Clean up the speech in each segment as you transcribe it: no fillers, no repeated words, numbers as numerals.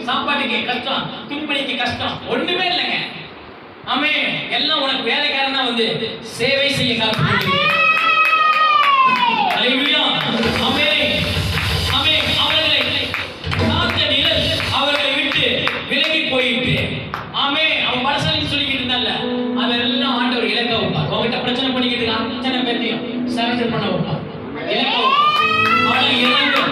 சாப்பாட்டுக்கு கஷ்டம், துணிமணிக்கு கஷ்டம், ஒண்ணுமே இல்லைங்க. ஆமே, எல்லாம் உனக்கு வேலைக்காரனா வந்து சேவை செய்ய காத்துக்கொண்டிருக்கிறார். ஹல்லேலூயா. ஆமே ஆமே. அவர்களை காத்த நிழல் அவர்களை விட்டு விலகி போயிட்டு, ஆமே. அவன் பலசாலின்னு சொல்லிக்கிட்டு இருந்தால, அதெல்லாம் ஆண்டவர் இலக்க வைப்பார். உங்ககிட்ட பிரச்சனை பண்ணிக்கிட்டு அத்தனை பேர்த்தையும் சரண்டர் பண்ண வைப்பார். இலக்க பணம் இறங்கு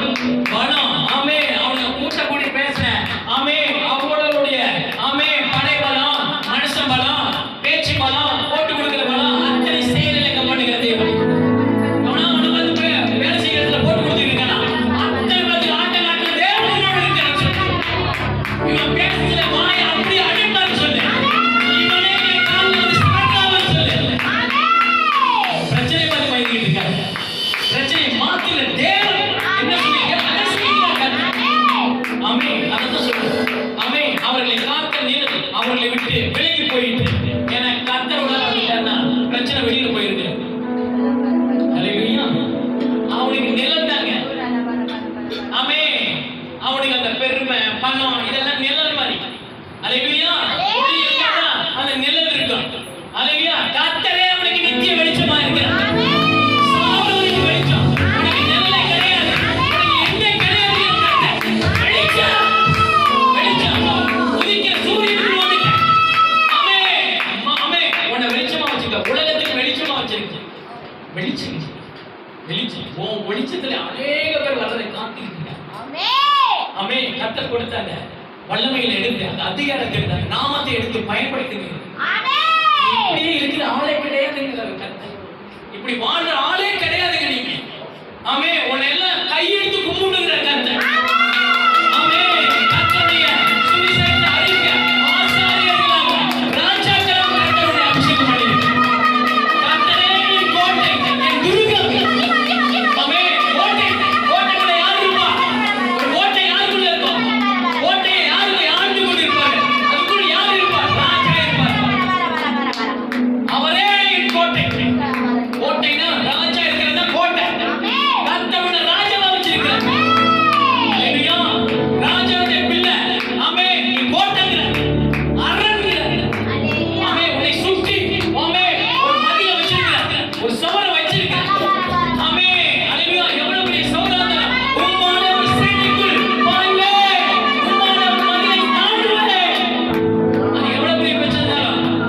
பணம், ஆமே. அவங்க கூட்ட கூடி பேசுறேன், ஆமே. அவங்களுடைய ஆமே படை பலம், மனுஷ பலம், பேச்சு பலம், போட்டு கொடுக்கிற பலம், அத்தனை செயல் இலக்க பண்ணுகிற தேவன். வேலை செய்யறதுல போட்டு கொடுத்துருக்கானா அத்தனை பேருக்கு ஆட்ட நாட்டு தேவனோடு இருக்கிறான்னு சொல்லு. இவன் பேசுற வாய அப்படி அடிப்பான்னு சொல்லு. இவனே காலில் வந்து சாட்டாவன்னு சொல்லு. பிரச்சனை பார்த்து பயந்துகிட்டு இருக்காங்க. பிரச்சனை மாத்திர தேவன் என்ன சொல்றீங்க? அதை செய்கிறார்கள். ஆமே. அதான் சொல்றேன். ஆமே. அவர்களை காத்த நிழல் அவர்களை விட்டு விலகி போயிட்டு, என கர்த்தரோட வந்துட்டாருன்னா பிரச்சனை வெளியில போயிருக்கு. ஹல்லேலூயா. அவனுக்கு நிழல் தாங்க. ஆமே. அவனுக்கு அந்த பெருமை பணம் இதெல்லாம் நிழல் மாதிரி. ஹல்லேலூயா. அந்த நிழல் இருக்கும். ஹல்லேலூயா. கர்த்தரே அவனுக்கு நித்திய வெளிச்சமா இருக்கிறார். வெளிச்சத்துல அநேக பேர் வரதை காத்திருக்கிறாங்க. ஆமே. கர்த்தர் கொடுத்தாங்க வல்லமையில எடுத்து அந்த அதிகாரத்தை எடுத்து நாமத்தை எடுத்து பயன்படுத்துங்க. இப்படி இருக்கிற ஆளே கிடையாதுங்க கர்த்தர். இப்படி வாழ்ற ஆளே கிடையாதுங்க நீங்க. ஆமே. உன்னை எல்லாம் கையெடுத்து கும்பிடுங்கிற கர்த்தர். ஆமே. கர்த்தருடைய சுவிசேஷத்தை அறிவிக்க ஆசாரியர்களாக ராஜாக்கள் கர்த்தருடைய அபிஷேகம் பண்ணிருக்காங்க. கர்த்தரே என் கோட்டை, என் துருகம். ஆமே. கோட்டைக்குள்ள யார் இருப்பா? ஒரு கோட்டை யாருக்குள்ள இருக்கும்? கோட்டையை யாருக்கு ஆண்டு கொண்டிருப்பாரு? அதுக்குள்ள யார் இருப்பார்? ராஜா இருப்பார். அவரே என் கோட்டை. கோட்டைனா ராஜா இருக்கிறதா கோட்டை. கர்த்தருடைய ராஜாவா வச்சிருக்கிறார். ஹல்லேலூயா. ராஜாவுடைய பிள்ளை. ஆமே. நீ கோட்டைங்கிற அரண்ங்கிற. ஆமே. உன்னை சுற்றி ஆமே ஒரு மதிய வச்சிருக்கிறார். ஒரு சவர வச்சிருக்கிறார். ஆமே. ஹல்லேலூயா. எவ்வளவு பெரிய சௌதாரம். உம்மாலே ஒரு சேனைக்குள் பாய்வே. உம்மாலே ஒரு மதிலை தாண்டுவே. அது எவ்வளவு பெரிய பிரச்சனை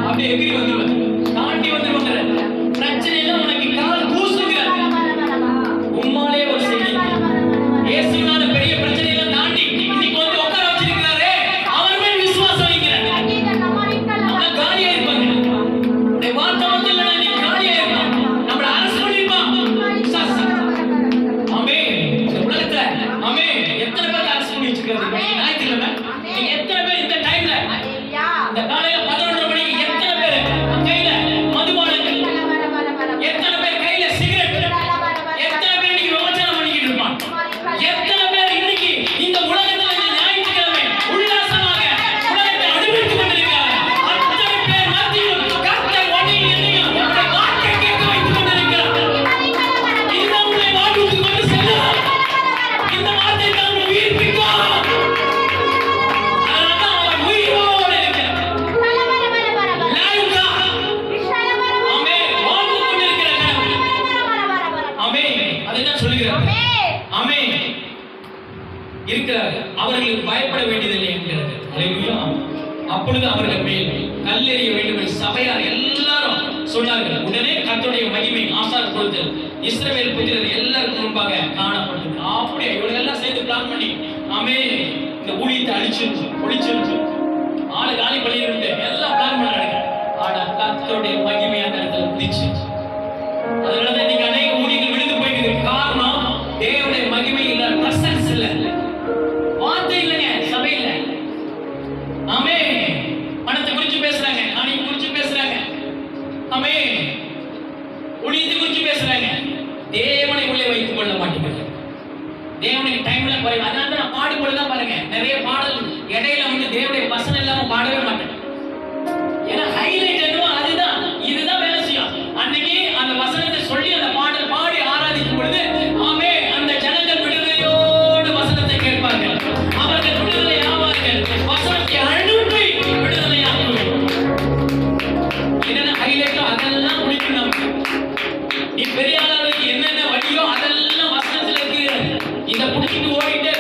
அப்படியே எகிரி வந்துருவார். தாண்டி வந்துருவாங்க. பிரச்சனையில உனக்கு கால் கூசுகிறார். உம்மாலே ஒரு சேனை. இயேசுனால பெரிய பிரச்சனையெல்லாம் தாண்டி இன்னைக்கு வந்து உட்கார வச்சிருக்கிறாரே, அவர் மேல் விசுவாசம் வைக்கிறார். நம்ம காலியா இருப்பாங்க. உடைய வார்த்தை வந்து இல்லைன்னா நீ காலியா இருப்பான். நம்மள அரசு பண்ணிருப்பான். ஆமே. இந்த உலகத்துல ஆமே எத்தனை பேர் அரசு பண்ணி வச்சிருக்காங்க? ஞாயிற்றுக்கிழமை நீங்க எத்தனை பேர் இந்த டைம்ல இந்த காலையில 11 மணிக்கு எத்தனை பேர் கையில மதுபானங்கள், எத்தனை பேர் கையில சிகரெட், எத்தனை பேர் இன்னைக்கு விமர்சனம் பண்ணிக்கிட்டு இருப்பான்? எத்தனை பேர் இன்னைக்கு இந்த உலகத்துல இந்த ஞாயிற்றுக்கிழமை உல்லாசமாக உலகத்தை அனுபவித்துக் கொண்டிருக்கிறார்கள்? அத்தனை பேர் மத்தியில் கர்த்தர் உன்னையும் என்னையும் உன்னுடைய வார்த்தை கேட்க வைத்துக் கொண்டிருக்கிறார். இதுதான் உன்னை வாழ்வுக்கு கொண்டு செல்லும். இந்த வார்த்தை தான் உன்னை உயிர்ப்பிக்கும். அதனால்தான் அவர் உயிரோடு இருக்கிறார். Live God. ஆமே. வாழ்ந்து கொண்டிருக்கிறார். ஆமே. அதைத்தான் சொல்லுகிறார். ஆமே. இருக்கிறார். அவர்களுக்கு பயப்பட வேண்டியதில்லை என்கிறது. ஹல்லேலூயா. அப்பொழுது அவர்கள் மேல் கல்லெறிய வேண்டும் என்று சபையார் எல்லாரும் சொன்னார்கள். உடனே கர்த்தருடைய மகிமை ஆசார் பொழுது இஸ்ரவேல் புத்திரர் எல்லாருக்கும் முன்பாக காணப்பட்டது. அப்படியே இவங்க எல்லாம் சேர்ந்து பிளான் பண்ணி ஆமே இந்த ஊழியத்தை ஒழிச்சிருந்து ஆளு காலி பண்ணிருந்து எல்லாம் பிளான் பண்ணாங்க. ஆனா கர்த்தருடைய மகிமை அந்த இடத்துல உதிச்சு. அதனாலதான் இன்னைக்கு அநேக ஊழியர்கள் விழுந்து போயிருக்கு. காரணம் தேவனுடைய மகிமை இல்ல, பிரசன்ஸ் இல்ல. தான் குறைவு. அதனால தான் நான் பாடுபொழுதுதான் பாருங்க நிறைய பாடல் இடையில வந்து தேவனுடைய வசனம் இல்லாம பாடவே மாட்டேன். ஏன்னா ஹைலைட் என்னவோ அதுதான், இதுதான் வேலை செய்யும். அன்னைக்கு அந்த வசனத்தை சொல்லி அந்த பாடல் பாடி ஆராதிக்கும் பொழுது ஆமே அந்த ஜனங்கள் விடுதலையோடு வசனத்தை கேட்பார்கள், அவர்கள் விடுதலை ஆவார்கள், வசனத்தை அனுப்பி விடுதலை ஆகுவார்கள். என்னென்ன ஹைலைட்டோ அதெல்லாம் முடிக்கும். நமக்கு நீ பெரிய ஆளாளுக்கு என்னென்ன வழியோ அதெல்லாம் வசனத்துல இருக்கு. இதை பிடிச்சிட்டு ஓடிட்டு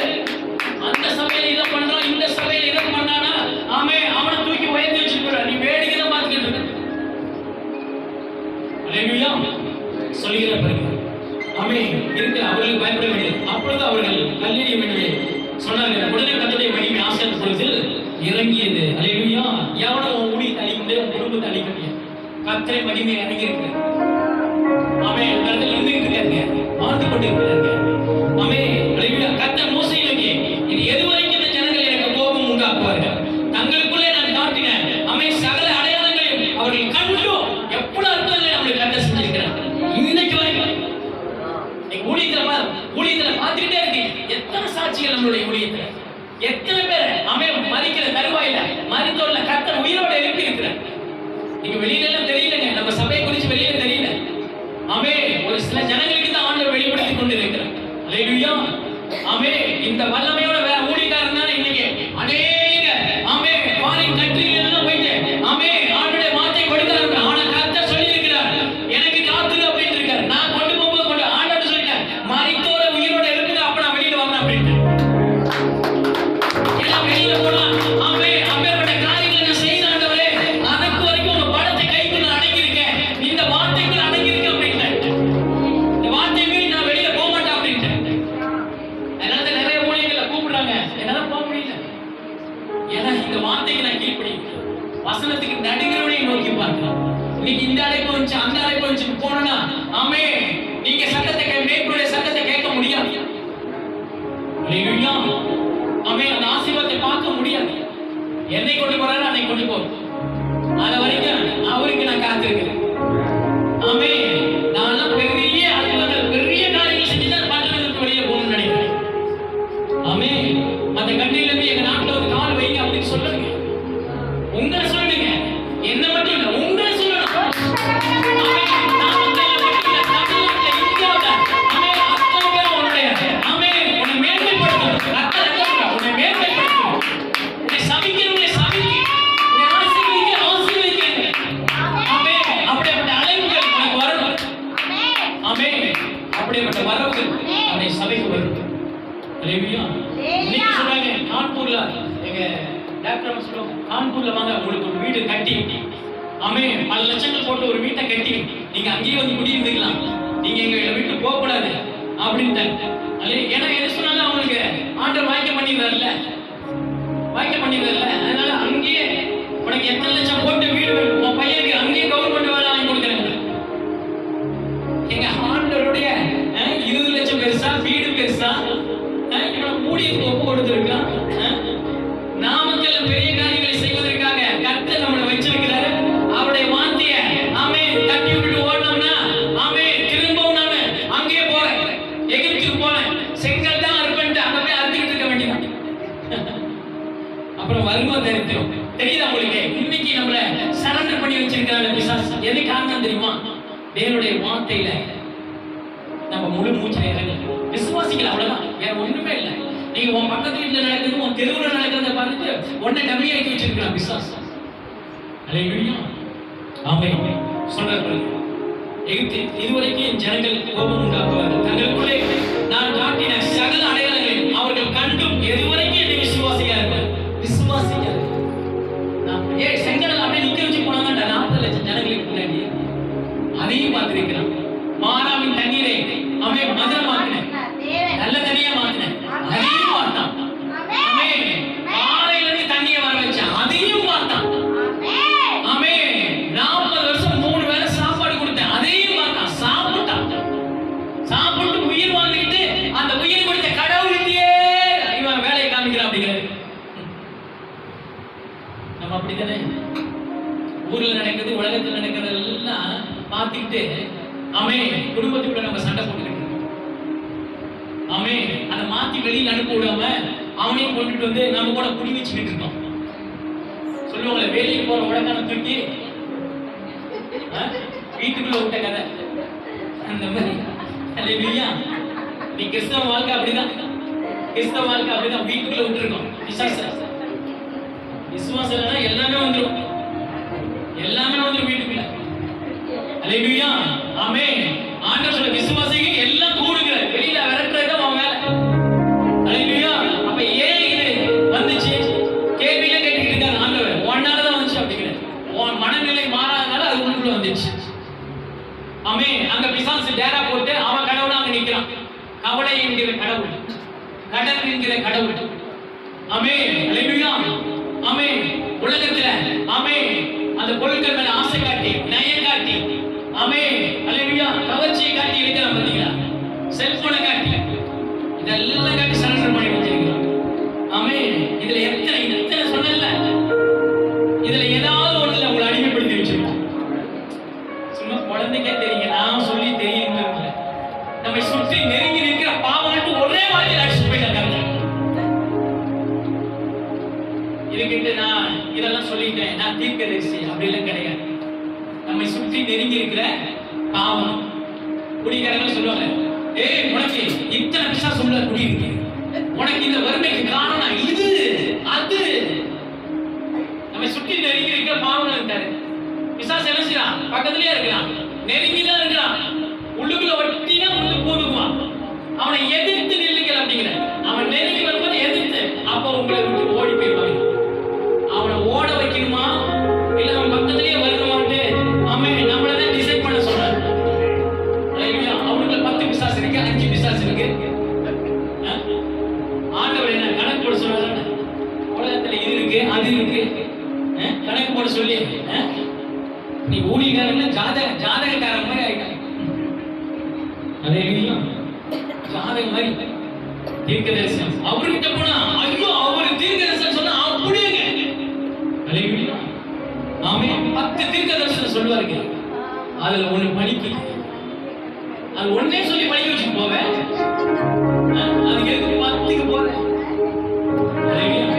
அந்த சபையில இதை பண்றான், இந்த சபையில இதை பண்ணானா ஆமே அவனை தூக்கி உயர்த்தி வச்சிருக்கிற நீ வேடிக்கை தான் பார்த்துக்கிட்டு இருக்க. அல்லேலூயா சொல்லுகிற பாருங்க ஆமே இருக்கு. அவர்களுக்கு பயப்பட வேண்டியது. அப்பொழுது அவர்கள் கல்லெறிய வேண்டிய சொன்னார்கள். உடனே கர்த்தருடைய மகிமை ஆசீர்வாத பொழுதில் இறங்கியது. அல்லேலூயா. எவனோ ஊழியத்தை அழிக்கொண்டே குடும்பத்தை அழிக்க முடியாது. கர்த்தரை மகிமை இறங்கி இருக்கு. ஆமே அந்த இடத்துல இருந்துகிட்டு இருக்காங்க, வாழ்ந்து கொண்டு இருக்கிறாங்க. ஆமே அல்லேலூயா. கர்த்தர் மோசேயை நோக்கி இது எதுவரைக்கும் இந்த ஜனங்கள் எனக்கு கோபம் உண்டாக்குவார்கள், தங்களுக்குள்ளே நான் காட்டினேன் ஆமே சகல அடையாளங்களையும் அவர்கள் கண்டும் எவ்வளவு அர்த்தங்களை நம்மளுக்கு கர்த்தர் செஞ்சிருக்கிறார். இன்னைக்கு வரைக்கும் ஊழியத்துல பார்த்துக்கிட்டே இருக்கு. எத்தனை சாட்சிகள் நம்மளுடைய ஊழியத்துல, எத்தனை பேர் ஆமே மரிக்கிற தருவாயில மரித்தோர்ல கர்த்தர் உயிரோட எழுப்பி இருக்கிறார். நீங்க வெளியில எல்லாம் தெரியலங்க, நம்ம சபையை குறிச்சு வெளியில தெரியல. ஆமே ஒரு சில ஜனங்களுக்கு தான் ஆண்டவர் வெளிப்படுத்திக் கொண்டு இருக்கிறார். அல்லேலூயா. ஆமே இந்த வல்லமையோட வேற ஊழியக்காரன் தானே இன்னைக்கு அநேக ஆமே ஃபாரின் கண்ட்ரில எல்லாம் போயிட்டு ஆமே ஆண்டவருடைய வார்த்தை கொடுக்கிறாங்க. ஆனா கர்த்தர் சொல்லி இருக்கிறார் எனக்கு காத்துரு அப்படின்னு இருக்காரு. நான் கொண்டு போகும்போது கொண்டு ஆண்டவர் சொல்லிட்டார் மரித்தோர உயிரோட இருக்குது, அப்ப நான் வெளியில வரணும் அப்படின்னு. எல்லாம் வெளியில போனா ஆமே அப்பேற்பட்ட காரியங்களை நான் செய்த ஆண்டவரே அதுக்கு வரைக்கும் உங்க படத்தை கைக்குள்ள அடங்கி இருக்கேன், இந்த வார்த்தைக்குள்ள அடங்கி இருக்கேன் அப்படின்னு. இந்த வார்த்தை மீறி நான் வெளியில போக மாட்டேன் அப்படின்னு. அதனால தான் நிறைய ஊழியர்களை கூப்பிடுறாங்க, என்னால போக முடியல. ஏன்னா இந்த வார்த்தைக்கு நான் கீழ்ப்படிக்கிறேன். வசனத்துக்கு நடுகிறவனை நோக்கி பார்க்கலாம். இன்னைக்கு இந்த அழைப்பு வந்துச்சு அந்த அழைப்பு வந்துச்சு போனா ஆமே நீங்க சத்தத்தை மேற்கொள்ள சத்தத்தை கேட்க முடியாது. அல்லேலூயா. ஆமே அந்த ஆசீர்வாதத்தை பார்க்க முடியாது. என்னை கொண்டு போறாரு அன்னை கொண்டு போறோம். அது வரைக்கும் அவருக்கு நான் காத்திருக்கிறேன். ஆமே நான் பெரிய அற்புதங்கள் பெரிய காரியங்கள் செஞ்சுதான் பட்டணத்துக்கு வெளியே போகணும்னு நினைக்கிறேன். ஆமே அந்த கண்ணில இருந்து எங்க நாட்டுல ஒரு கால் வைங்க அப்படின்னு சொல்லுங்க. உங்களை சொல்லுங்க, என்ன மட்டும் இல்ல உங்களை சொல்லணும். ஆமே நாமக்கல்ல மட்டும் இல்ல, தமிழ்நாட்டுல இந்தியாவுல ஆமே அத்தனை பேர் உன்னுடைய ஆமே உன்னை மேன்மைப்படுத்தணும். உன்னை மேன்மைப்படுத்தணும். உன்னை சபிக்கிறவங்களை சபிக்க, உன்னை ஆசீர்வதிக்க. ஆமே அப்படிப்பட்ட அழைப்புகள் உனக்கு வரணும். ஆமே அப்படிப்பட்ட வரவுகள் அவனை சபைக்கு வரும். அல்லேலூயா. இன்னைக்கு சொல்றாங்க கான்பூர்ல எங்க டாக்டர் அம்மா சொல்லுவாங்க, கான்பூர்ல வாங்க உங்களுக்கு ஒரு வீடு கட்டி ஆமே பல லட்சங்கள் போட்டு ஒரு வீட்டை கட்டி நீங்க அங்கேயே வந்து குடியிருந்துக்கலாம், நீங்க எங்க வீட்டு போக கூடாது அப்படின்ட்டாங்க. ஏன்னா எது சொன்னாலும் அவங்களுக்கு ஆண்டவர் வாய்க்க பண்ணிடுறாருல்ல, வாய்க்க பண்ணிடுறாருல்ல. அதனால அங்கேயே உனக்கு எத்தனை லட்சம் போட்டு வீடு உன் பையனுக்கு அங்கேயே கவர்மெண்ட் வேலை வாங்கி கொடுக்குறாங்க. எங்க ஆண்டவருடைய 20 லட்சம் பெருசா வீடு பெருசா ஊழியத்துக்கு ஒப்பு கொடுத்திருக்கான். நாமக்கல்ல பெரிய காரியங்களை செய்வதற்காக கர்த்தர் நம்மளை வச்சிருக்கிறாரு. அவருடைய வார்த்தையை ஆமே தட்டி விட்டு ஓடணும்னா ஆமே திரும்பவும் நாம அங்கேயே போறேன், எகிப்துக்கு போனேன், செங்கல் தான் அறுப்பேன்ட்டு அங்க போய் அறுத்துக்கிட்டு இருக்க வேண்டியதான். அப்புறம் வருமா தெரியும் தெரியுதா உங்களுக்கு? இன்னைக்கு நம்மள சரண்டர் பண்ணி வச்சிருக்கிறாங்க பிசாசு. எது காரணம் தெரியுமா? தேவனுடைய வார்த்தையில நம்ம முழு மூச்சில இறங்கணும். விசுவாசிகள் அவ்வளவுதான், வேற ஒண்ணுமே இல்லை. நீங்க உன் பக்கத்து வீட்டுல நடக்குது, உன் தெருவுல நடக்கிறத பார்த்துட்டு உன்னை டம்மி ஆக்கி வச்சிருக்கிறான் பிசாசு. அல்லேலூயா. ஆமென். சொல்றாரு எகிப்து இதுவரைக்கும் என் ஜனங்கள் கோபம் உண்டாக்குவார்கள், தங்களுக்குள்ளே நான் காட்டின சகல அடையாளங்களையும் அவர்கள் கண்டும் எதுவரைக்கும் என்னை விசுவாசியா இருப்பார். விசுவாசியா செங்கடல் அப்படியே நிக்க வச்சு போனாங்க 40 லட்சம் ஜனங்களுக்கு முன்னாடி. அதையும் பார்த்திருக்கிறான். மாறாவின் தண்ணீரை அவன் மதுரமாக்கினேன், நல்ல தண்ணியா மாத்தினேன், அதையும் பார்த்தான். பாறையில இருந்து தண்ணியை வர வச்சான், அதையும் பார்த்தான். ஆமே 40 வருஷம் 3 வேளை சாப்பாடு கொடுத்தேன், அதையும் பார்த்தான். சாப்பிட்டான், சாப்பிட்டு உயிர் வாழ்ந்துட்டு அந்த உயிர் கொடுத்த கடவுளுக்கே இவன் வேலையை காமிக்கிறான் அப்படிங்கிறது. நம்ம அப்படித்தானே ஊர்ல நடக்குது உலகத்தில் நடக்கிறது எல்லாம் பார்த்துக்கிட்டு ஆமே குடும்பத்துக்குள்ள நம்ம சண்டை போட்டுக்கிட்டு ஆமே. அதை மாத்தி வெளியில அனுப்ப விடாம அவனையும் கொண்டுட்டு வந்து நம்ம கூட குடி வச்சுக்கிட்டு இருக்கோம். சொல்லுவாங்களே, வெளியே போற உடக்கான தூக்கி வீட்டுக்குள்ள விட்ட கதை அந்த மாதிரி. அல்லேலூயா. நீ கிறிஸ்தவ வாழ்க்கை அப்படிதான், கிறிஸ்தவ வாழ்க்கை அப்படிதான், வீட்டுக்குள்ள விட்டுருக்கோம். விசுவாசம் இல்லைன்னா எல்லாமே வந்துடும், எல்லாமே வந்துடும் வீட்டுக்குள்ள. அல்லேலூயா. ஆமென். ஆண்டவர் சொல்ற விசுவாசிக்கு எல்லாம் கூடுங்க, வெளியில விரட்டுறது அவன் வேலை. அல்லேலூயா. அப்ப ஏன் இது வந்துச்சு கேள்வியில கேட்டுக்கிட்டு இருக்காரு ஆண்டவர். உன்னாலதான் வந்துச்சு அப்படிங்கிறார். உன் மனநிலை மாறாதனால அது உனக்குள்ள வந்துச்சு. ஆமென். அங்க பிசாசு டேரா போட்டு அவன் கடவுளா அங்க நிக்கிறான். கவலை என்கிற கடவுள், கடன் என்கிற கடவுள். ஆமென். அல்லேலூயா. ஆமென். உலகத்துல ஆமென் அந்த பொருட்கள் மேல ஆசை காட்டி, நயம் காட்டி, ஆமென் அல்லேலூயா, கவர்ச்சியை காட்டி இருக்கிறான் பாத்தீங்களா, செல்போனை காட்டி, இதெல்லாம் காட்டி சரண்டர் பண்ணி வச்சிருக்கிறான். ஆமென். இதுல எத்தனை சொன்னல, இதுல ஏதாவது ஒண்ணுல உங்களை அடிமைப்படுத்தி வச்சிருக்கோம். சும்மா குழந்தைக்கே தெரியுங்க, நான் சொல்லி தெரியுங்க. நம்மை சுற்றி நெருங்கி இருக்கிற பாவங்கள் ஒரே மாதிரி அடிச்சு போயிட்டாங்க. இதுக்கிட்ட நான் இதெல்லாம் சொல்லிட்டேன், நான் தீர்க்கதரிசி அப்படிலாம் கிடையாது. நம்மை சுற்றி நெருங்கி இருக்கிற பாவம். குடிகாரங்க சொல்லுவாங்க, ஏய் உனக்கு இத்தனை பிசாசு உள்ள குடி இருக்கு, உனக்கு இந்த வறுமைக்கு காரணம் இது அது. நம்மை சுற்றி நெருங்கி இருக்கிற பாவம் இருக்காரு. பிசாசு என்ன செய்யறான்? பக்கத்திலேயே இருக்கிறான், நெருங்கிதான் இருக்கிறான், உள்ளுக்குள்ள ஒட்டினா உள்ள போடுவான். அவனை எதிர்த்து நில்லுங்கள் அப்படிங்கிற, அவன் நெருங்கி வரும்போது எதிர்த்து, அப்ப உங்களை விட்டு ஓடி போயிருவாங்க. அவனை ஓட வைக்கணுமா இல்ல அவன் பக்கத்திலேயே வரணுமான்ட்டு அவன் நம்மளதான் டிசைட் பண்ண சொல்றாரு. அவனுக்குள்ள 10 பிசாசு இருக்கு, 5 பிசாசு இருக்கு. ஆண்டவர் என்ன கணக்கு போட சொல்றாரு? உலகத்துல இது இருக்கு அது இருக்கு கணக்கு போட சொல்லி நீ ஊழியக்காரன் ஜாதகக்காரன் மாதிரி ஆயிட்டாங்க. அதே ஜாதகம் மாதிரி தீர்க்க தரிசனம் அவர்கிட்ட போனா ஐயோ அவர் தீர்க்க தரிசனம் சொன்னா அப்படியே. ஆமே 10 தீர்க்க தரிசனம் சொல்லுவாருங்க, அதுல ஒண்ணு படிக்க, அது ஒன்னே சொல்லி படிக்க வச்சு போவேன். அதுக்கு எதுக்கு 10க்கு போறேன்?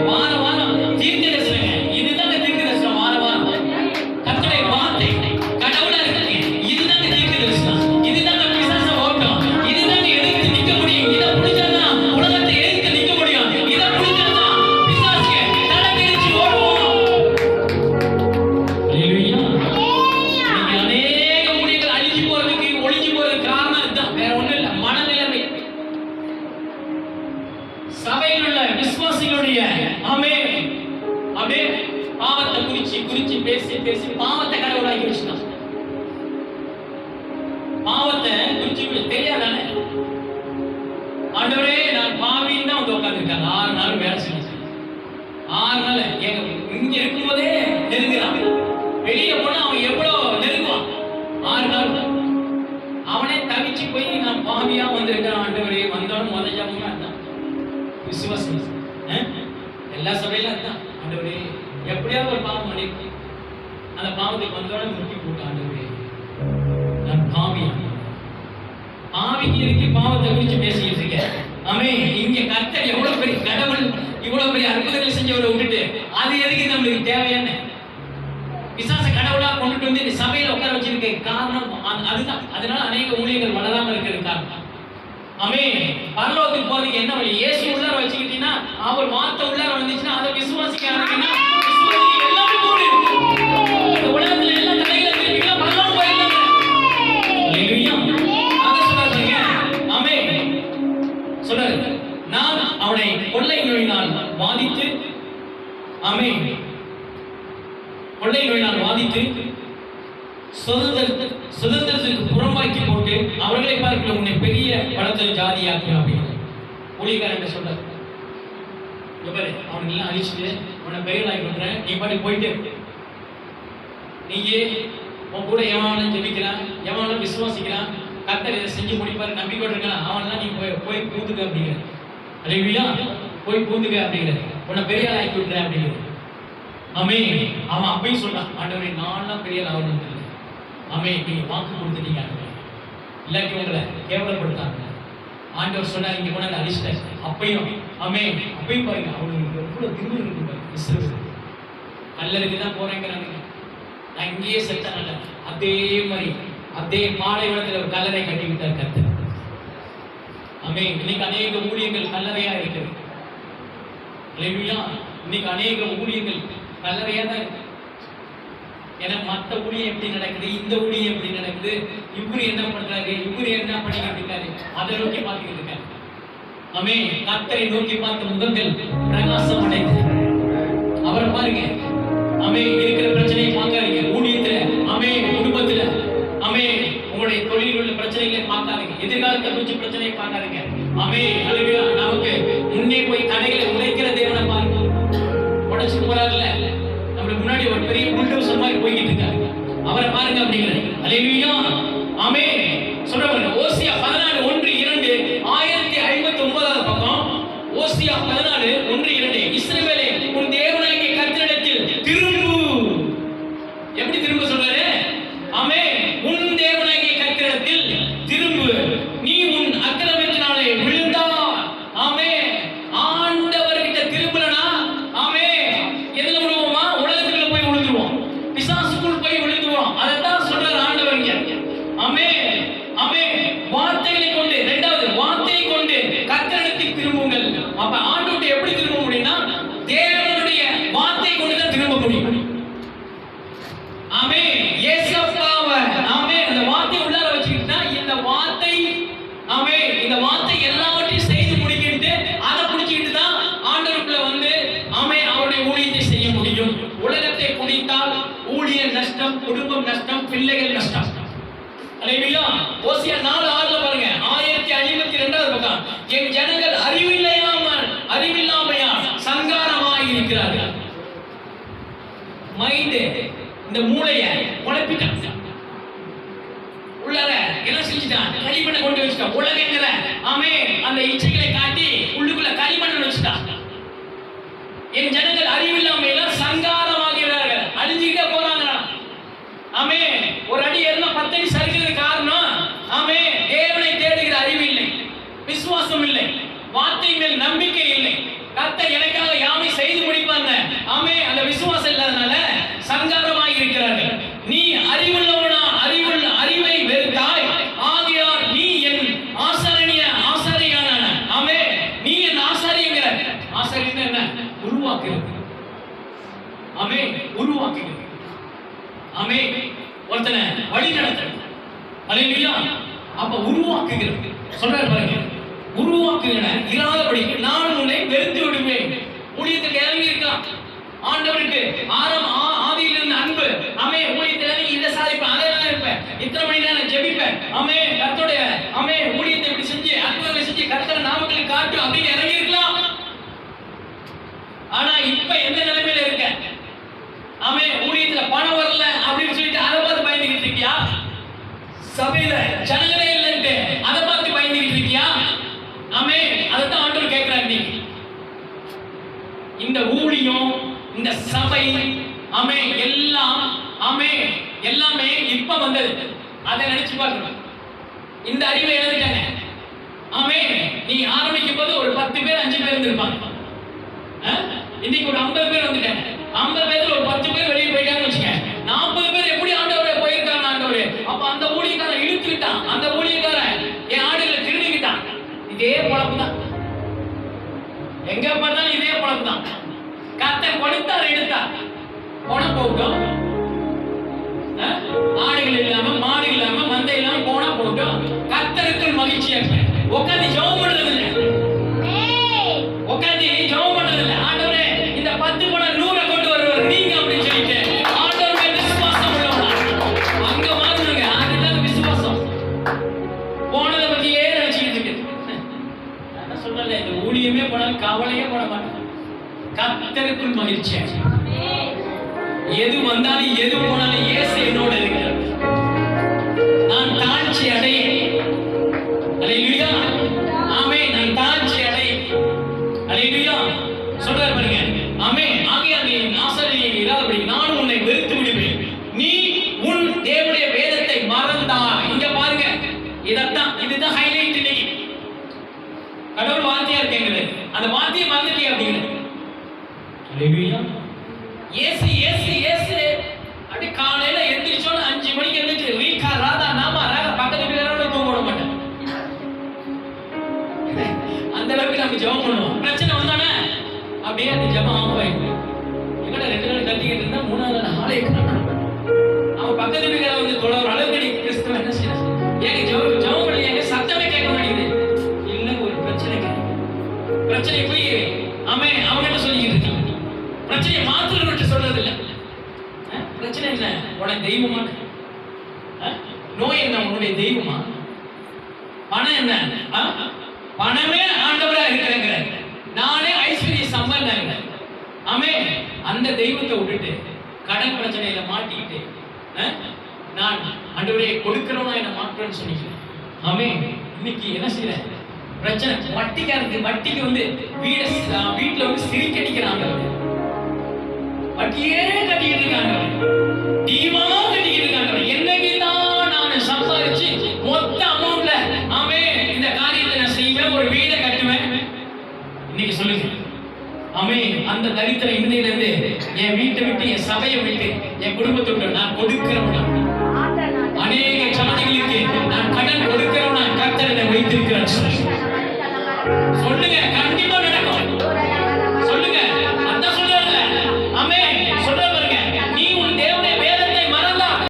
வார வாரம் தீர்க்க தரிசனங்க, இதுதாங்க தீர்க்க தரிசனம். வார வாரம் கர்த்தருடைய வார்த்தை கடவுளா இருக்காங்க, இதுதாங்க தீர்க்க தரிசனம். இதுதாங்க பிசாச ஓட்டம், இதுதாங்க எதிர்த்து நிக்க முடியும். இதை பிடிச்சாதான் உலகத்தை எதிர்த்து நிக்க முடியும். இதை பிடிச்சாதான் பிசாசுக்கு தலை தெரிச்சு ஓடுவோம். அநேக முடிவுகள் அழிஞ்சு போறதுக்கு ஒளிஞ்சு போறதுக்கு காரணம் இதுதான், வேற ஒண்ணும் இல்ல. மனநிலைமை. சபையில் உள்ள விசுவாசிகளுடைய ஆமென் அப்படியே பாவத்தை குறிச்சு பேசி பாவத்தை கடவுளாக்கி வச்சுட்டான். பாவத்தை குறிச்சு தெரியாதானே? ஆண்டவரே நான் பாவின்னு தான் வந்து உட்காந்துருக்காங்க. 6 நாள் வேலை செஞ்சு 6 நாள் இங்க இருக்கும்போதே நெருங்குறான். வெளியே போனா அவன் எவ்வளவு நெருங்குவான். 6 நாள் அவனே தவிச்சு போய் நான் பாவியா வந்திருக்கிறேன் ஆண்டவரே. வந்தவன் முதல்ல அதான் விசுவாசம். எல்லா சபையிலும் அதுதான், ஆண்டவரே எப்படியாவது ஒரு பாவம் பண்ணிருக்கு, அந்த பாவத்துக்கு வந்தவன முட்டி போட்டு ஆண்டவரே நான் பாவியா. பாவிக்கு இருக்கு பாவத்தை குறித்து பேசிக்கிட்டு இருக்கேன். ஆமே இங்க கர்த்தர் எவ்வளவு பெரிய கடவுள், இவ்வளவு பெரிய அற்புதங்கள் செஞ்சவரை விட்டுட்டு அது எதுக்கு நம்மளுக்கு தேவையான பிசாச கடவுளா கொண்டுட்டு வந்து இந்த சபையில உட்கார வச்சிருக்க காரணம் அதுதான். அதனால அநேக ஊழியர்கள் வளராம இருக்கிறது காரணம். ஆமே பரலோகத்துக்கு போறதுக்கு என்ன வழி? இயேசு உள்ளார வச்சுக்கிட்டீங்கன்னா, அவர் வார்த்தை உள்ளார வந்துச்சுன்னா அதை விசுவாசிக்க ஆரம்பிச்சீங்கன்னா எல்லாமே கூடும். இந்த உலகத்துல எல்லா தடைகளும் இருக்கீங்களா, பரலோகம் போயிடலாங்க. அல்லேலூயா. அத சொல்றாங்க. ஆமே சொல்றாரு, நான் அவனை கொள்ளை நோயினால் வாதித்து, ஆமே கொள்ளை நோயினால் வாதித்து சுதந்திரத்துக்கு புறம்பாக்கி போட்டு அவர்களை பார்க்கல உன்னை பெரிய பலத்த ஜாதியாக்கும் அப்படின்னு ஊழியக்காரங்க சொல்றாரு. அவனுக்கு எல்லாம் அழிச்சுட்டு உன்னை பெரியலாக்கி விட்டுறேன், நீ பாட்டு போயிட்டு நீயே உன் கூட எவனாலும் ஜெபிக்கிறான், எவனாலும் விசுவாசிக்கிறான், கர்த்தர் இதை செஞ்சு முடிப்பாரு நம்பிக்கை இருக்கலாம், அவன்லாம் நீ போய் பூந்துக்க அப்படிங்கிற. அல்லேலூயா. போய் பூந்துக்க அப்படிங்கிற, உன்னை பெரிய ஆள் ஆக்கி விட்டுறேன் அப்படிங்கிற. ஆமே அவன் அப்பயும் சொல்றான், ஆண்டவரே நான்லாம் பெரிய ஆள் ஆகணும் இல்லை. ஆமே நீங்க வாக்கு கொடுத்துட்டீங்க, இல்லாட்டி உங்களை கேவலப்படுத்தாங்க. ஆண்டவர் சொன்னார் இங்க கொண்டாந்து அடிச்சிட்டார். அப்பையும் அப்பையும் பாருங்க அவங்களுக்கு எவ்வளவு திரும்ப இருக்கு பாருங்க. இஸ்ரவேல் கல்லருக்கு தான் போறேங்கிறாங்க. நான் இங்கேயே செத்தானல அதே மாதிரி அதே பாலைவனத்தில் ஒரு கல்லறை கட்டி விட்டார் கர்த்தர். இன்னைக்கு அநேக ஊழியங்கள் கல்லறையா இருக்குது. இன்னைக்கு அநேக ஊழியங்கள் கல்லறையா தான் இருக்கு. ஏன்னா மற்ற ஊழியம் எப்படி நடக்குது, இந்த ஊழியம் எப்படி நடக்குது, இவரு என்ன பண்றாரு, இவரு என்ன பண்ணிக்கிட்டு இருக்காரு, அதை நோக்கி பார்த்துக்கிட்டு இருக்காரு. கர்த்தரை நோக்கி பார்த்த முகங்கள் பிரகாசம் அடைந்து அவரை பாருங்க. இருக்கிற பிரச்சனையை பார்க்காதீங்க. ஊழியத்துல குடும்பத்துல உங்களுடைய தொழில் உள்ள பிரச்சனைகளை பார்க்காதீங்க. எதிர்காலத்தை குறிச்சு பிரச்சனையை பார்க்காதீங்க. நமக்கு முன்னே போய் தடைகளை உடைக்கிற தேவனை பாருங்க. உடைச்சு போறாருல, நம்மளுக்கு முன்னாடி ஒரு பெரிய புல்டோசர் மாதிரி போய்கிட்டு இருக்காரு. அவரை பாருங்க அப்படிங்கிறது. அல்லேலூயா. சொல்றவங்க ஓசியா 14:1-2 1059 பக்கம். ஓசியா 14:1-2 இஸ்ரவேலே உன் தேவனாகிய கர்த்தரிடத்தில் திரும்பு. எப்படி திரும்ப சொல்றாரு? உன் தேவனாகிய கர்த்தரிடத்தில் திரும்பு, நீ உன் அக்கிரமத்தினாலே விழுந்தாய். ஆண்டவர்கிட்ட திரும்பலனா எதுல விழுவோமா? உலகத்துக்குள்ள போய் விழுந்துருவோம், பிசாசுக்குள் போய் விழுந்துருவோம். அதைத்தான் சொல்றாரு ஆண்டவர் இங்க. வார்த்தைகளை கொண்டு, இரண்டாவது வார்த்தையை கொண்டு கர்த்தரிடத்தில் திரும்புங்கள். அப்ப ஆண்டவர்கிட்ட எப்படி திரும்ப முடியும்னா தேவனுடைய வார்த்தையை கொண்டு தான் திரும்ப முடியும். அந்த வார்த்தை உள்ளார வச்சுக்கிட்டா இந்த வார்த்தை இந்த வார்த்தை எல்லாவற்றையும் செய்து முடிக்கிட்டு அதை பிடிச்சிக்கிட்டு தான் ஆண்டவருக்குள்ள வந்து அவருடைய ஊழியத்தை செய்ய முடியும். உலகத்தை குடித்தால் ஊழியர் நஷ்டம், குடும்பம் நஷ்டம், பிள்ளைகள் நஷ்டம். ஓசியா 4:6 பாருங்க. 1052 பக்கம். என் ஜனங்கள் அறிவில்லாமையால் சங்காரமாய் இருக்கிறார்கள். மைண்ட் இந்த மூளையை குழப்பிட்டான். உள்ளார என்ன செஞ்சுட்டான்? களிமண்ணை கொண்டு வச்சுட்டான். உலகங்கிற அந்த இச்சைகளை காட்டி உள்ளுக்குள்ள களிமண்ணை வச்சுட்டான். என் ஜனங்கள் அறிவில்லாமையில சங்காரமாகிறார்கள், அழிஞ்சுக்கிட்டே போறாங்க. ஒரு அடி ஏறினா 10 அடி சரிக்கிறது காரணம் தேவனை தேடுகிற அறிவு இல்லை, விசுவாசம் இல்லை, வார்த்தை மேல் நம்பிக்கை இல்லை. கர்த்தர் எனக்காக யாவை செய்து முடிப்பாங்க அந்த விசுவாசம் இல்லாதனால சங்காரமாய் இருக்கிறார்கள். நீ அறிவுள்ளவனா? அறிவை வெறுத்தாய், ஆகையால் நீ என் ஆசாரியான நீ என் ஆசாரியங்கிற. ஆசாரியன் என்ன? உருவாக்குகிறது. உருவாக்குகிறது. ஒருத்தனை வழி நடத்துறது. அல்லேலூயா. அப்ப உருவாக்குகிறது சொல்றாரு பாருங்க. உருவாக்குகிற இராதபடி நான் உன்னை வெறுத்து விடுவேன். ஊழியத்துக்கு இறங்கி இருக்கலாம். ஆண்டவருக்கு ஆதியிலிருந்து அன்பு. ஊழியத்துல இதை சாதிப்பேன், அதை இருப்பேன், இத்தனை மணி நேரம் ஜெபிப்பேன், கர்த்தருடைய ஊழியத்தை இப்படி செஞ்சு அற்புதங்களை செஞ்சு கர்த்தரை நாமங்களுக்கு காட்டும் அப்படின்னு இறங்கி இருக்கலாம். ஆனா இப்ப எந்த நிலைமையில இருக்க? ஊழியத்துல பணம் வரல அப்படின்னு சொல்லிட்டு அதை பார்த்து பயந்துகிட்டு இருக்கியா? சபையில ஜனங்களே இல்லைன்ட்டு அதை பார்த்து பயந்துகிட்டு இருக்கியா? அதைத்தான் ஆண்டவர் கேட்கிறார். நீ இந்த ஊழியம், இந்த சபை எல்லாம் எல்லாமே இப்ப வந்தது. அதை நினைச்சு பார்க்கணும். இந்த அறிவை எழுதிட்டாங்க. நீ ஆரம்பிக்கும் போது ஒரு 10 பேர் 5 பேர் இருந்திருப்பாங்க. இன்னைக்கு ஒரு 50 பேர் வந்துட்டாங்க. 50 பேர்ல ஒரு 10 பேர் வெளியே போயிட்டாங்கன்னு வச்சுக்க. 40 பேர் எப்படி ஆண்டவரே போயிருக்காங்க ஆண்டவரே. அப்ப அந்த ஊழியக்காரன் இழுத்துக்கிட்டான், அந்த ஊழியக்காரன் என் ஆடுகளை திருடிக்கிட்டான். இதே பொழப்பு தான், எங்க பார்த்தாலும் இதே பொழப்பு தான். கர்த்தர் கொடுத்தார், எடுத்தார், போன போகட்டும். ஆடுகள் இல்லாம, மாடு இல்லாம, மந்தை இல்லாம போனா போகட்டும். கர்த்தருக்குள் மகிழ்ச்சியா உட்காந்து ஜெபம் பண்றது இல்லை. உட்காந்து ஜெபம் பண்றது இல்லை. ஆண்டவரே இந்த 10 போன 100 கொண்டு வருவார் நீங்க அப்படின்னு சொல்லிட்டு ஆண்டவருடைய விசுவாசம் உள்ளவனா அங்க மாறுங்க. அதுதான் விசுவாசம். போனதை பத்தியே நினைச்சுக்கிட்டு இருக்கு. நான் சொல்லல, இந்த ஊழியமே போனாலும் கவலையே போட மாட்டேன். கர்த்தருக்குள் மகிழ்ச்சியா. எது வந்தாலும் எது போனாலும் இயேசு என்னோட இருக்கிறார். நான் தாழ்ச்சி அடைய. அல்லேலூயா. நான் தாழ்ச்சி அடைய. அல்லேலூயா. சொல்றாரு பாருங்க. ஆகையால் நீ ஆசாரியனாக இராதபடி நான் உன்னை வெறுத்து விடுவேன். நீ உன் தேவனுடைய வேதத்தை மறந்தாய். இங்க பாருங்க, இதுதான் ஹைலைட். இன்னைக்கு வாழ்ந்துட்டியா அப்படிங்கிற. அல்லேலூயா. ஏசு ஏசு ஏசு அப்படி காலையில எந்திரிச்சோன்னு 5 மணிக்கு எழுந்திரிச்சு ரீகா ராதா நாமா ராகா பக்கத்து வீட்டுக்காரோட தூங்க விட மாட்டேன். அந்த அளவுக்கு நம்ம ஜெபம் பண்ணுவோம். பிரச்சனை வந்தானே அப்படியே அந்த ஜெபம் ஆஃப் ஆயிடும். எங்கடா 2 நாள் கத்திக்கிட்டு இருந்தா 3ஆவது நாள் ஆளே காணோம். அவன் பக்கத்து வீட்டுக்கார வந்து தொலைற அளவுக்கு நீ கிறிஸ்தவ என்ன செய்யணும்? ஏங்க ஜெபம் பண்ணி எங்க சத்தமே கேட்க மாட்டேங்குது. இல்ல ஒரு பிரச்சனை பிரச்சனை போய் அவன்கிட்ட சொல்லிக்கிட்டு இருக்கான். பிரச்சனையை மாத்துறவர்கிட்ட சொல்றது இல்ல. பிரச்சனை என்ன? உனக்கு தெய்வமா? நோய் என்ன உன்னுடைய தெய்வமா? பணம் என்ன? பணமே ஆண்டவரா இருக்கிறேங்கிற. நானே ஐஸ்வர்ய சம்பந்தங்க. அந்த தெய்வத்தை விட்டுட்டு கடன் பிரச்சனையில மாட்டிக்கிட்டு நான் ஆண்டவரே கொடுக்கிறவனா என்ன மாற்றேன்னு சொன்னீங்க. இன்னைக்கு என்ன செய்யற பிரச்சனை? வட்டிக்கு வந்து வீட்டுல வந்து சிரிக்க அடிக்கிறாங்க. வட்டியே கட்டிக்கிட்டு இருக்காங்க. தீமா கட்டிக்கிட்டு இருக்காங்க. என்னைக்கு தான் நான் சம்பாதிச்சு மொத்த அமௌண்ட்ல இந்த காரியத்தை நான் செய்வேன், ஒரு வீடை கட்டுவேன். இன்னைக்கு சொல்லுங்க. அந்த தரித்திர இந்தியில இருந்து என் வீட்டை விட்டு, என் சபையை விட்டு, என் குடும்பத்தை விட்டு நான் கொடுக்கிறவன். அநேக ஜாதிகளுக்கு நான்